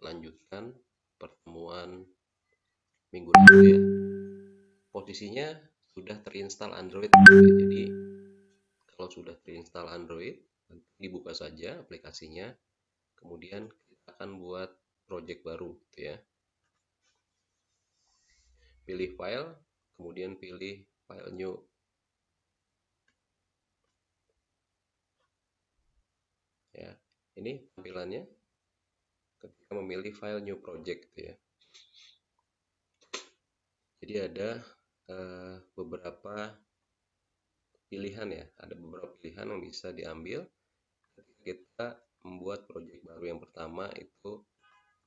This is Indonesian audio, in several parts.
lanjutkan pertemuan minggu lalu ya. Posisinya sudah terinstall Android gitu ya. Jadi kalau sudah terinstall Android, nanti dibuka saja aplikasinya, kemudian kita akan buat project baru gitu ya. Pilih file, kemudian pilih file new. Ya, ini tampilannya ketika memilih file new project gitu ya. Jadi ada beberapa pilihan ya, ada beberapa pilihan yang bisa diambil ketika kita membuat project baru. Yang pertama itu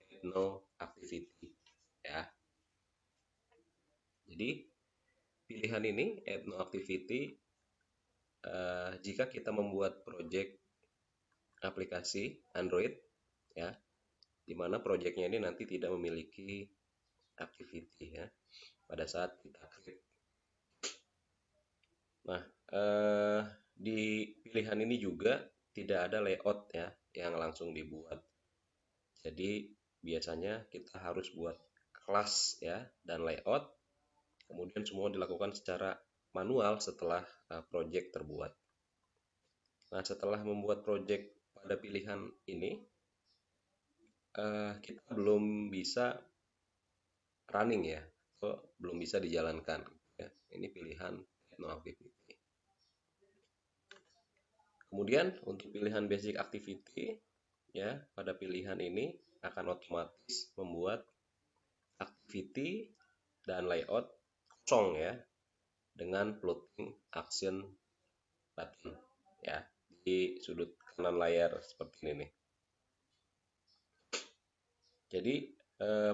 add no activity ya. Jadi pilihan ini add no activity jika kita membuat project aplikasi Android ya, dimana projectnya ini nanti tidak memiliki activity ya pada saat kita klik. Nah, di pilihan ini juga tidak ada layout ya yang langsung dibuat. Jadi biasanya kita harus buat kelas ya dan layout, kemudian semua dilakukan secara manual setelah project terbuat. Nah, setelah membuat project pada pilihan ini, kita belum bisa running ya, atau belum bisa dijalankan ya. Ini pilihan no activity. Kemudian untuk pilihan basic activity ya, pada pilihan ini akan otomatis membuat activity dan layout kosong ya, dengan floating action button ya di sudut kanan layar seperti ini nih. Jadi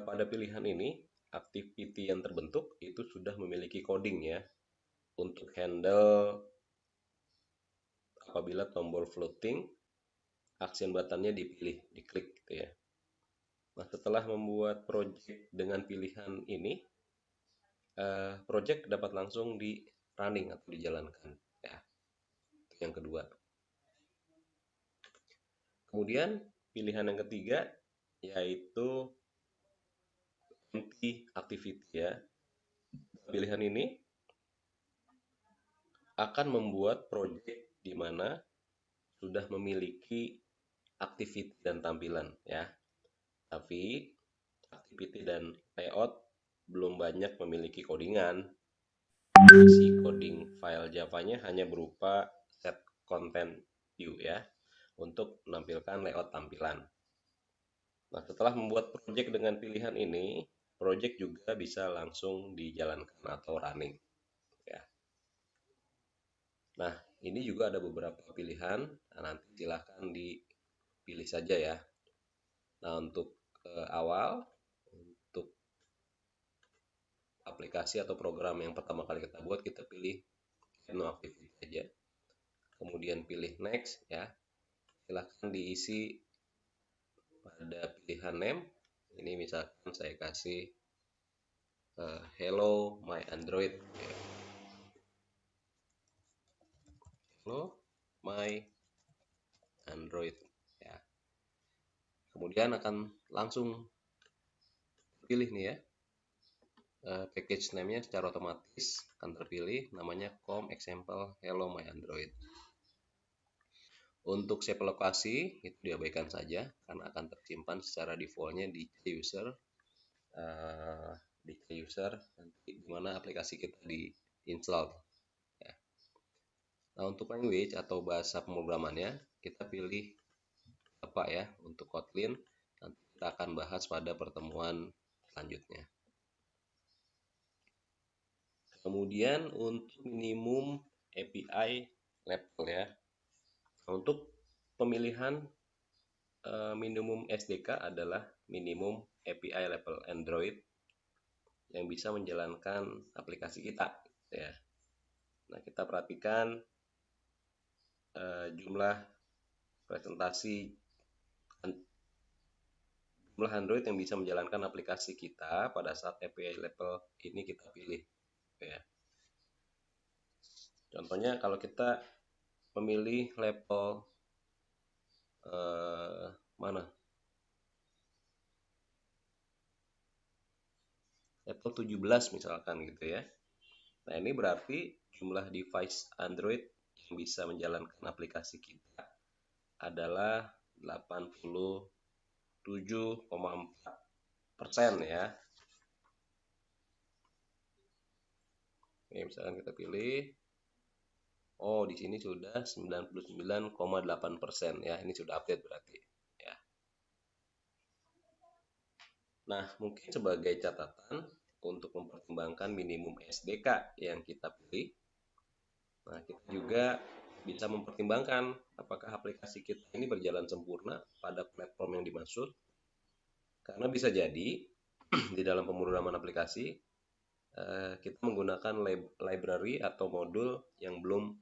pada pilihan ini activity yang terbentuk itu sudah memiliki coding ya untuk handle apabila tombol floating action buttonnya dipilih, diklik gitu ya. Nah, setelah membuat project dengan pilihan ini, project dapat langsung di running atau dijalankan ya. Itu yang kedua. Kemudian pilihan yang ketiga yaitu empty activity ya. Pilihan ini akan membuat project di mana sudah memiliki activity dan tampilan ya. Tapi activity dan layout belum banyak memiliki codingan. Isi coding file Java-nya hanya berupa set content view ya untuk menampilkan layout tampilan. Nah, setelah membuat project dengan pilihan ini, project juga bisa langsung dijalankan atau running ya. Nah, ini juga ada beberapa pilihan. Nah, nanti silahkan dipilih saja ya. Nah, untuk awal, untuk aplikasi atau program yang pertama kali kita buat, kita pilih no activity aja. Kemudian pilih next ya. Silahkan diisi pada pilihan name. Ini misalkan saya kasih hello my Android. Hello my Android ya. Kemudian akan langsung pilih nih ya, package name-nya secara otomatis akan terpilih, namanya com example hello my Android. Untuk save lokasi itu diabaikan saja karena akan tersimpan secara defaultnya di user, nanti dimana aplikasi kita diinstal ya. Nah, untuk language atau bahasa pemrogramannya kita pilih apa ya untuk Kotlin, nanti kita akan bahas pada pertemuan selanjutnya. Kemudian untuk minimum API level ya, untuk pemilihan minimum SDK adalah minimum API level Android yang bisa menjalankan aplikasi kita ya. Nah, kita perhatikan jumlah Android yang bisa menjalankan aplikasi kita pada saat API level ini kita pilih ya. Contohnya kalau kita memilih level mana level 17 misalkan gitu ya. Nah, ini berarti jumlah device Android yang bisa menjalankan aplikasi kita adalah 87,4% ya. Ini misalkan kita pilih, oh di sini sudah 99,8% ya. Ini sudah update berarti ya. Nah, mungkin sebagai catatan untuk mempertimbangkan minimum SDK yang kita pilih, nah kita juga bisa mempertimbangkan apakah aplikasi kita ini berjalan sempurna pada platform yang dimaksud. Karena bisa jadi di dalam pemrograman aplikasi kita menggunakan library atau modul yang belum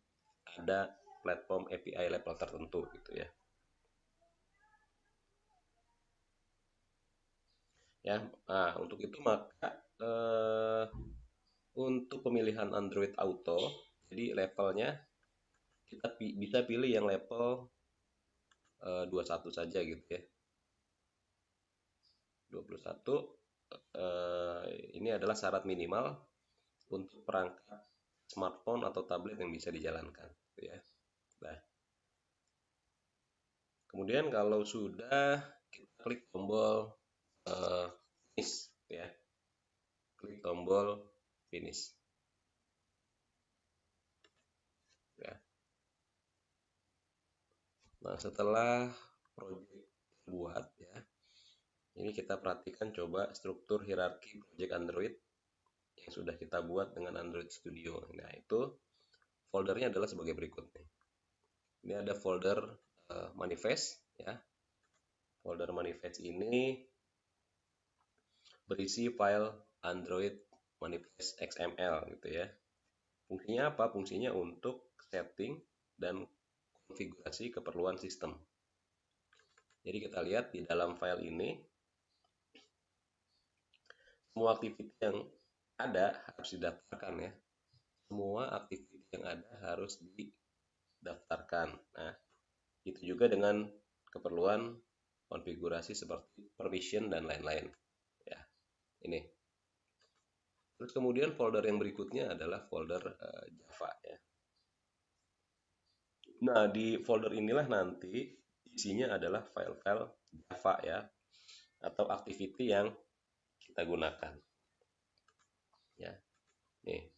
ada platform API level tertentu gitu ya. Ya, nah, untuk itu maka untuk pemilihan Android Auto, jadi levelnya kita bisa pilih yang level 21 saja gitu ya. 21 ini adalah syarat minimal untuk perangkat smartphone atau tablet yang bisa dijalankan gitu ya. Nah, kemudian kalau sudah kita klik tombol finish ya. Klik tombol finish. Ya. Nah, setelah project buat ya. Ini kita perhatikan coba struktur hierarki project Android yang sudah kita buat dengan Android Studio. Nah, itu foldernya adalah sebagai berikut nih. Ini ada folder manifest ya. Folder manifest ini berisi file Android manifest XML gitu ya. Fungsinya apa? Fungsinya untuk setting dan konfigurasi keperluan sistem. Jadi kita lihat di dalam file ini semua aktivitas yang ada harus didaftarkan ya. Semua aktivitas yang ada harus didaftarkan. Nah, itu juga dengan keperluan konfigurasi seperti permission dan lain-lain. Ya, ini. Terus kemudian folder yang berikutnya adalah folder Java ya. Nah, di folder inilah nanti isinya adalah file-file Java ya, atau activity yang kita gunakan. Ya, nih.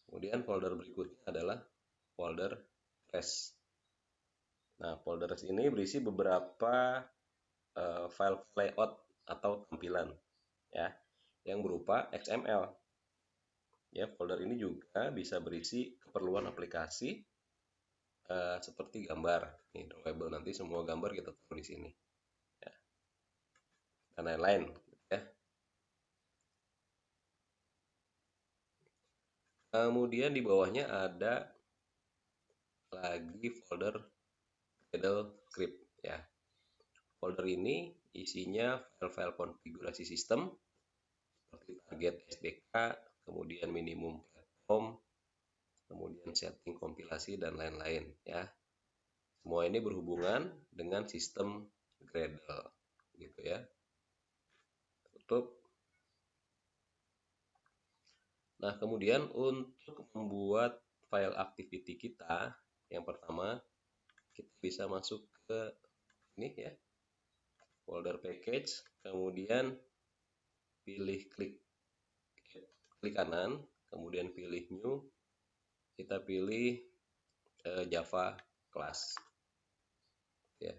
Kemudian folder berikutnya adalah folder res. Nah, folder res ini berisi beberapa file layout atau tampilan ya, yang berupa XML. Ya, folder ini juga bisa berisi keperluan aplikasi seperti gambar. Ini drawable, nanti semua gambar kita taruh di sini. Ya. Dan lain-lain ya. Kemudian di bawahnya ada lagi folder Gradle script ya. Folder ini isinya file-file konfigurasi sistem seperti target SDK, kemudian minimum platform, kemudian setting kompilasi dan lain-lain ya. Semua ini berhubungan dengan sistem Gradle gitu ya. Tutup. Nah, kemudian untuk membuat file activity kita, yang pertama kita bisa masuk ke ini ya, folder package, kemudian pilih klik kanan, kemudian pilih new, kita pilih Java class ya.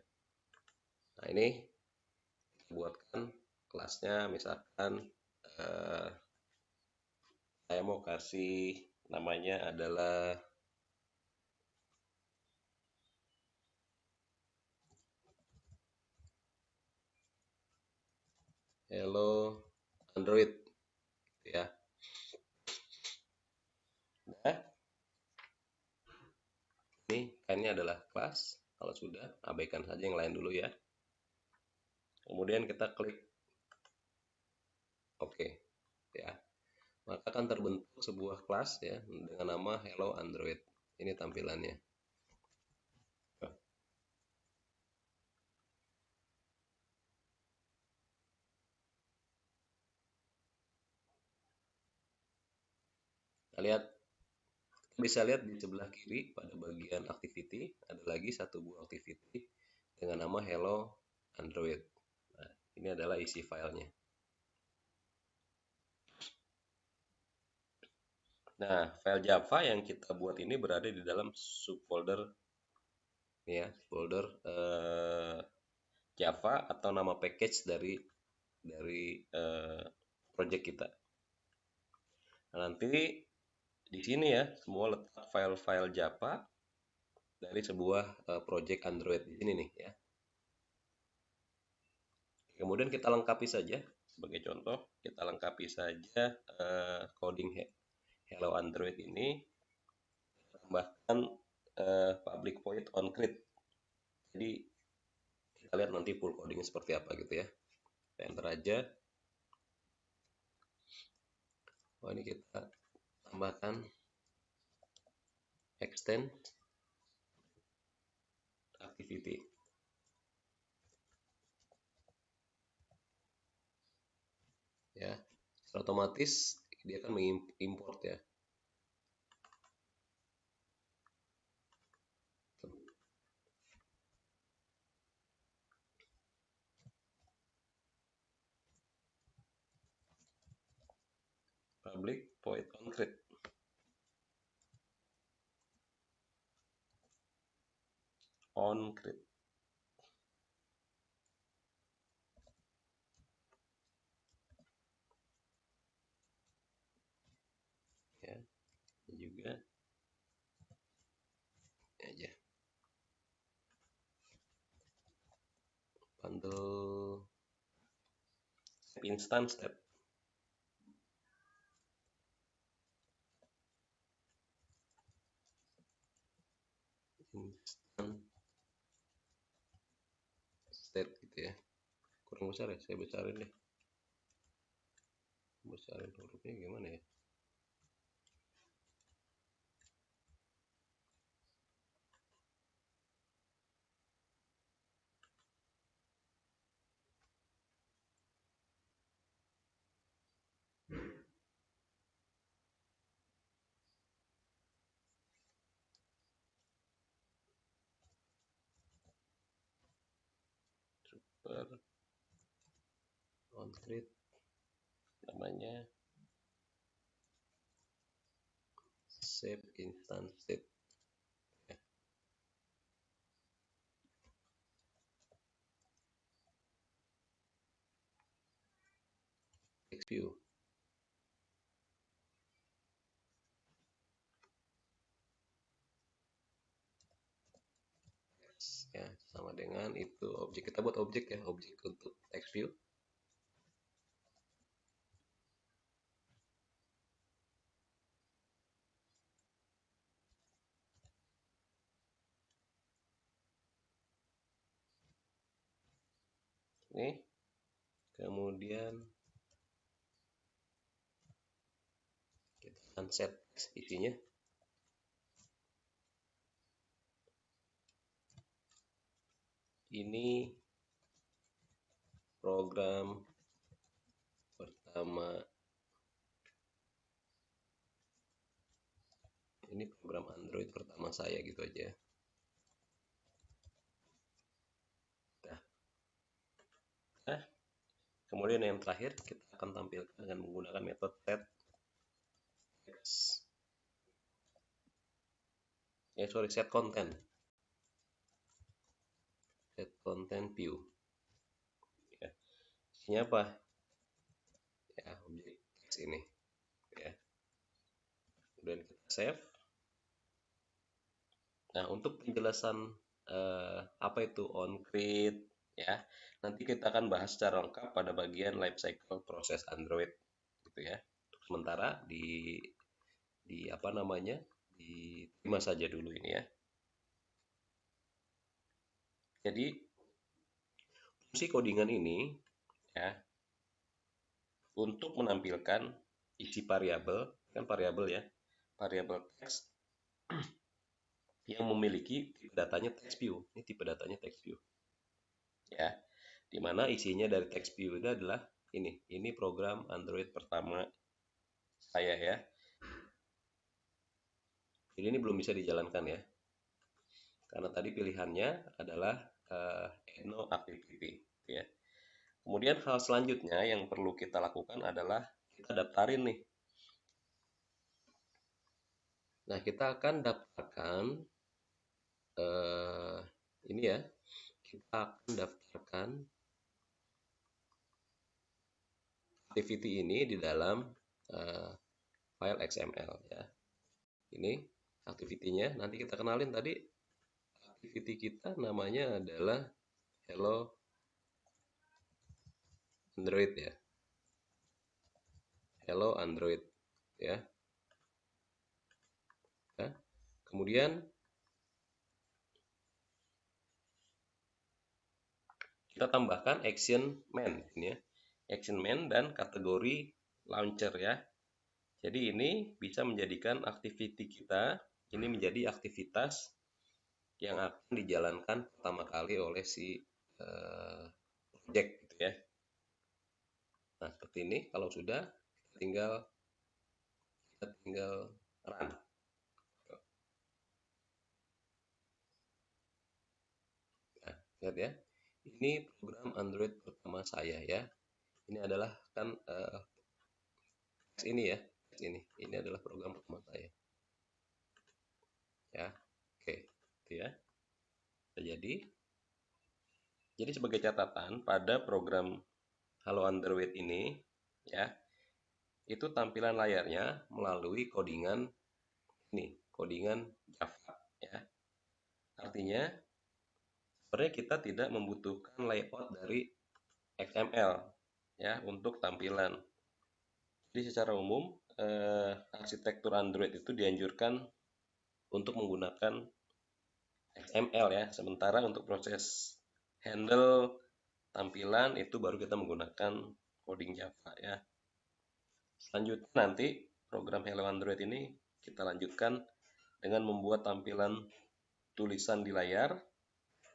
Nah, ini kita buatkan kelasnya, misalkan saya mau kasih namanya adalah Hello Android ya. Nah, ini kan adalah kelas. Kalau sudah, abaikan saja yang lain dulu ya. Kemudian kita klik OK ya. Maka akan terbentuk sebuah kelas ya dengan nama Hello Android. Ini tampilannya. Nah, bisa lihat di sebelah kiri pada bagian activity ada lagi satu buah activity dengan nama Hello Android. Nah, ini adalah isi filenya. Nah, file Java yang kita buat ini berada di dalam subfolder ya, folder Java atau nama package dari project kita. Nah, nanti di sini ya semua letak file-file Java dari sebuah project Android di sini nih ya. Kemudian kita lengkapi saja sebagai contoh, kita lengkapi saja coding Hello Android ini, tambahkan public void on create. Jadi kita lihat nanti full codingnya seperti apa gitu ya. Kita enter aja. Oh, ini kita tambahkan extend activity. Ya, secara otomatis dia akan mengimport ya. Public void on create. On create. Ya, ini juga aja. Bundle instance step. Instant state gitu ya. Kurang besar ya, saya besarin deh. Besarin hurufnya gimana ya? Super on create namanya save instance state. Ya. Text view. Ya, sama dengan itu objek. Kita buat objek ya, objek untuk text view. Nih, kemudian kita akan set isinya. Ini program pertama, ini program Android pertama saya gitu aja. Nah, kemudian yang terakhir kita akan tampilkan dengan menggunakan metode set set content. Set content view. Ya. Isinya apa? Ya, objek teks ini. Ya. Kemudian kita save. Nah, untuk penjelasan apa itu on-create ya, nanti kita akan bahas secara lengkap pada bagian lifecycle proses Android gitu ya. Untuk sementara di apa namanya? Diterima saja dulu ini ya. Jadi fungsi codingan ini ya untuk menampilkan isi variabel, kan variabel ya, variabel teks yang memiliki tipe datanya text view. Ini tipe datanya text view. Ya, dimana isinya dari text view ini adalah ini program Android pertama saya ya. Jadi ini belum bisa dijalankan ya, karena tadi pilihannya adalah no activity ya. Kemudian hal selanjutnya yang perlu kita lakukan adalah kita daftarin nih. Nah, kita akan daftarkan ini ya, kita akan daftarkan activity ini di dalam file XML ya. Ini activity-nya, nanti kita kenalin tadi activity kita namanya adalah Hello Android ya. Hello Android ya. Ya. Kemudian kita tambahkan action main ini ya. Action main dan kategori launcher ya. Jadi ini bisa menjadikan activity kita ini menjadi aktivitas yang akan dijalankan pertama kali oleh si project gitu ya. Nah, seperti ini. Kalau sudah, kita tinggal run. Nah, lihat ya. Ini program Android pertama saya ya. Ini adalah kan ini ya. Ini adalah program pertama saya. Ya. Oke, itu ya. Jadi sebagai catatan pada program Halo Android ini ya, itu tampilan layarnya melalui codingan ini, codingan Java ya. Artinya sebenarnya kita tidak membutuhkan layout dari XML ya untuk tampilan. Jadi secara umum arsitektur Android itu dianjurkan untuk menggunakan XML ya. Sementara untuk proses handle tampilan itu baru kita menggunakan coding Java ya. Selanjutnya nanti program Hello Android ini kita lanjutkan dengan membuat tampilan tulisan di layar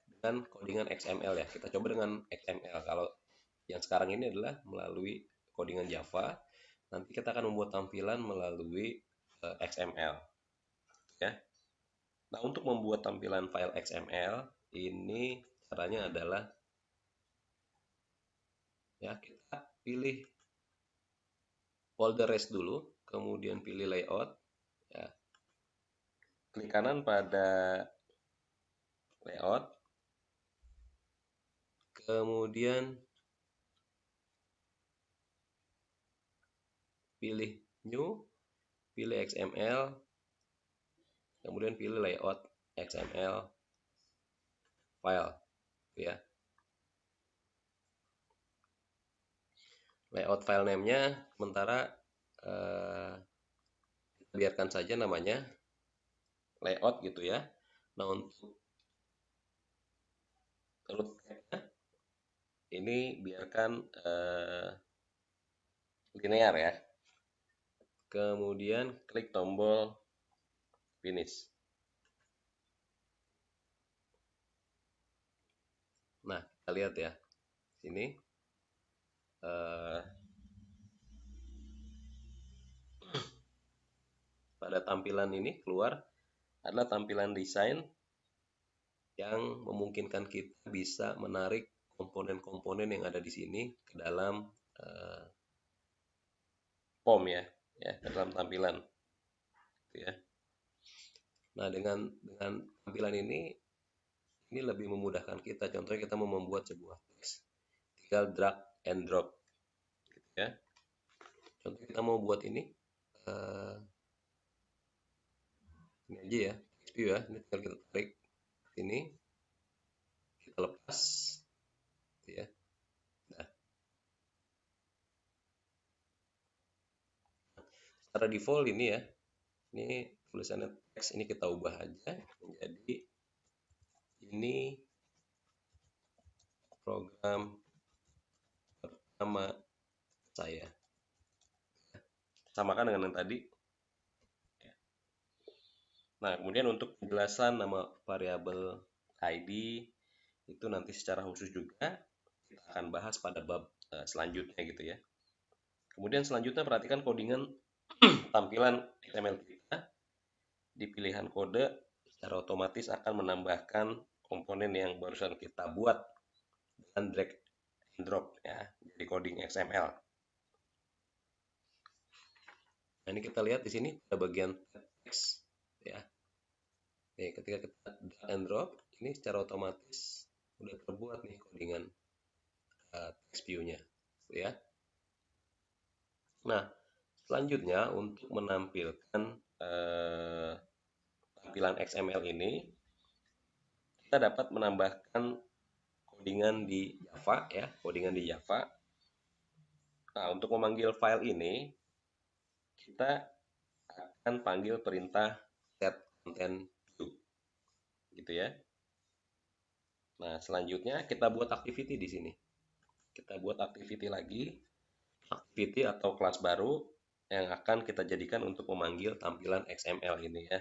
dengan codingan XML ya. Kita coba dengan XML. Kalau yang sekarang ini adalah melalui codingan Java. Nanti kita akan membuat tampilan melalui XML ya. Nah, untuk membuat tampilan file XML ini caranya adalah ya, kita pilih folder rest dulu, kemudian pilih layout ya. Klik kanan pada layout, kemudian pilih new, pilih XML, kemudian pilih layout XML file ya. Layout file name-nya sementara biarkan saja namanya layout gitu ya. Nah, untuk root ini biarkan linear ya. Kemudian klik tombol finish. Nah, kita lihat ya. Sini pada tampilan ini keluar adalah tampilan desain yang memungkinkan kita bisa menarik komponen-komponen yang ada di sini ke dalam form ya, ke dalam tampilan. Ya. Nah, dengan tampilan ini lebih memudahkan kita. Contohnya kita mau membuat sebuah teks, tinggal drag and drop, gitu ya. Contoh kita mau buat ini aja ya, view ya. Ini tinggal kita tarik sini, kita lepas, gitu ya. Nah, secara default ini ya, ini tulisannya teks ini kita ubah aja menjadi ini program pertama saya. Samakan dengan yang tadi. Nah, kemudian untuk penjelasan nama variabel ID itu nanti secara khusus juga kita akan bahas pada bab selanjutnya gitu ya. Kemudian selanjutnya perhatikan codingan tampilan XML kita di pilihan kode secara otomatis akan menambahkan komponen yang barusan kita buat dengan drag and drop ya, jadi coding XML. Nah, ini kita lihat di sini pada bagian teks ya. Oke, ketika kita drag and drop, ini secara otomatis udah terbuat nih codingan text view-nya ya. Nah, selanjutnya untuk menampilkan tampilan XML ini, kita dapat menambahkan codingan di Java ya, codingan di Java. Nah, untuk memanggil file ini, kita akan panggil perintah set content view, gitu ya. Nah, selanjutnya kita buat activity di sini. Kita buat activity lagi, activity atau kelas baru yang akan kita jadikan untuk memanggil tampilan XML ini ya.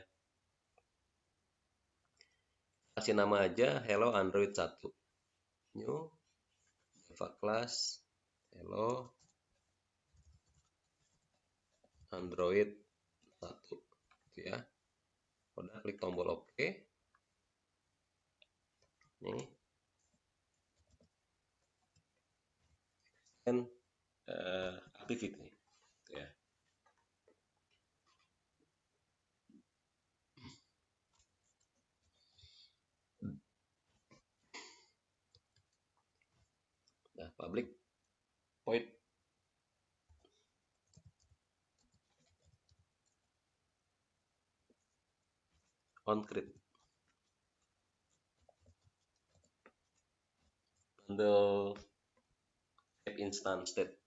Kasih nama aja hello Android 1. New Java class hello Android 1 gitu ya. Udah klik tombol OK. Nih. Dan activity gitu ya. Nah, public void onCreate bundle app instance state.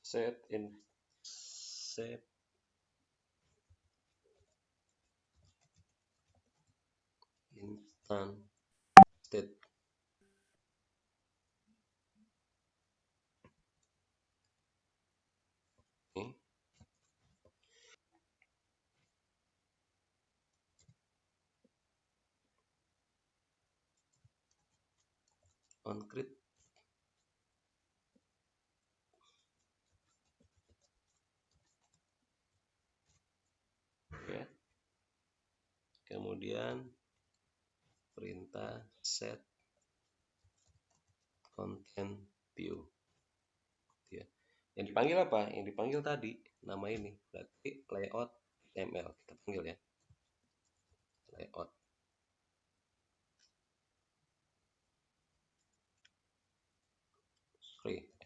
Set instance state. Ini onCreate ya. Kemudian perintah set content view ya. Yang dipanggil apa? Yang dipanggil tadi nama ini berarti layout XML, kita panggil ya layout.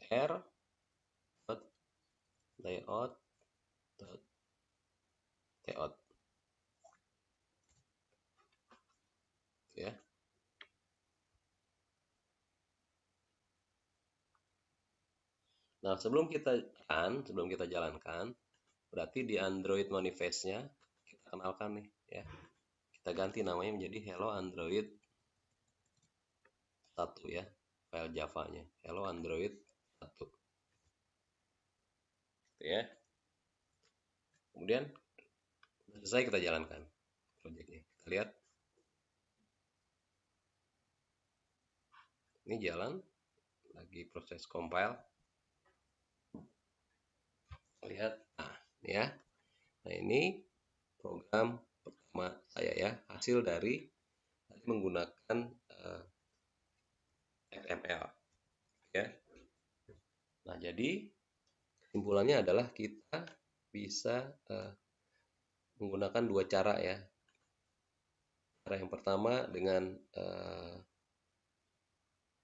R dot layout dot layout ya. Nah, sebelum kita jalankan, berarti di Android manifest-nya kita kenalkan nih ya. Kita ganti namanya menjadi hello Android 1 ya, file Java-nya. Hello Android 1. Gitu ya. Kemudian selesai kita jalankan proyeknya. Kita lihat. Ini jalan lagi proses compile. Lihat. Nah, ini ya. Nah, ini program pertama saya ya, hasil dari menggunakan XML ya. Nah, jadi kesimpulannya adalah kita bisa menggunakan dua cara ya. Cara yang pertama dengan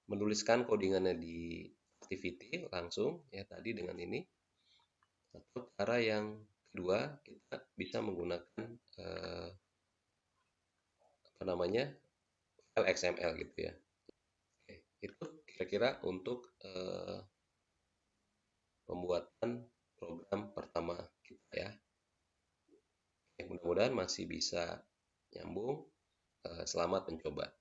menuliskan codingannya di activity langsung ya tadi dengan ini. Atau cara yang kedua kita bisa menggunakan file XML gitu ya. Oke, itu kira-kira untuk pembuatan program pertama kita ya. Mudah-mudahan masih bisa nyambung. Selamat mencoba.